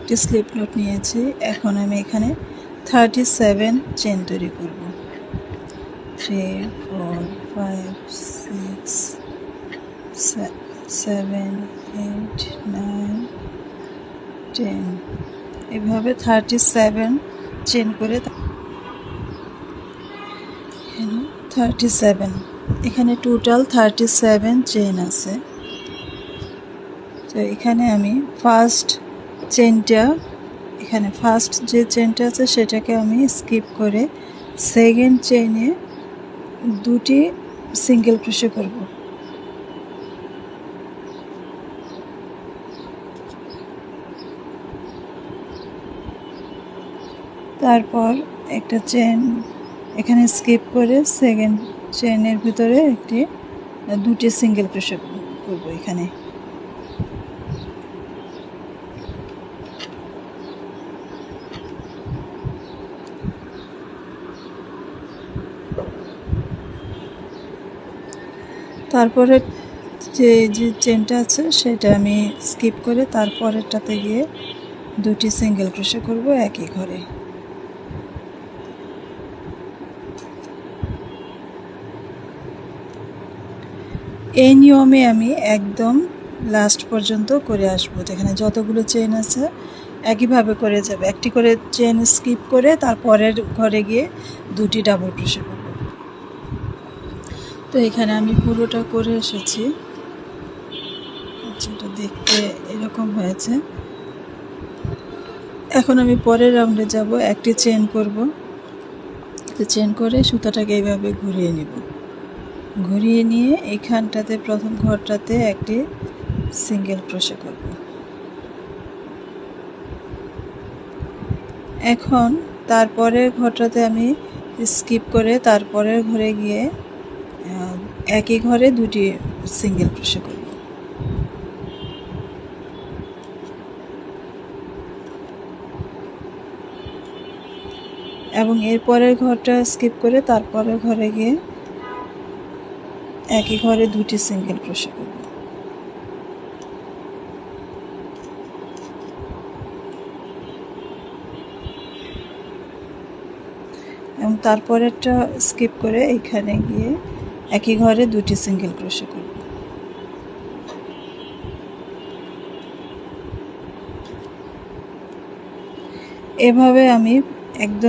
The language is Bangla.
একটি স্লিপ নট নিয়েছি। এখন আমি এখানে 37 চেন তৈরি করব। 3 4 5 6 7 8 9 10 এভাবে 37 চেন করে 37 এখানে টোটাল 37 চেন আছে। তো এখানে আমি ফার্স্ট চেনটা, এখানে ফার্স্ট যে চেনটা আছে সেটাকে আমি স্কিপ করে সেকেন্ড চেইনে দুটি সিঙ্গেল ক্রোশে করব। তারপর একটা চেন এখানে স্কিপ করে সেকেন্ড চেনের ভিতরে দুটি সিঙ্গেল ক্রোশে করব। এখানে তারপরে যে চেনটা আছে সেটা আমি স্কিপ করে তারপরেরটাতে গিয়ে দুটি সিঙ্গেল ক্রোশে করব একই ঘরে। এই নিয়মে আমি একদম লাস্ট পর্যন্ত করে আসবো। যেখানে যতগুলো চেন আছে একইভাবে করে যাবে, একটি করে চেন স্কিপ করে তারপরের ঘরে গিয়ে দুটি ডাবল ক্রোশে করব। তো এখানে আমি পুরোটা করে এসেছি। এটা দেখতে এরকম হয়েছে। এখন আমি পরের রাউন্ডে যাব, একটি চেন করব। চেন করে সুতাটাকে এইভাবে ঘুরিয়ে নিব। ঘুরিয়ে নিয়ে এইখানটাতে প্রথম ঘরটাতে একটি সিঙ্গেল ক্রোশে করব। এখন তারপরের ঘরটাতে আমি স্কিপ করে তারপরের ঘরে গিয়ে একই ঘরে দুটি সিঙ্গেল ক্রোশে করব। এবং এরপরের ঘরটা স্কিপ করে তারপরের ঘরে গিয়ে একই ঘরে দুটি সিঙ্গেল ক্রোশে করব। এবং তারপরেরটা স্কিপ করে এখানে গিয়ে একই ঘরে দুটি সিঙ্গেল ক্রোশে করব। এভাবে আমি একদম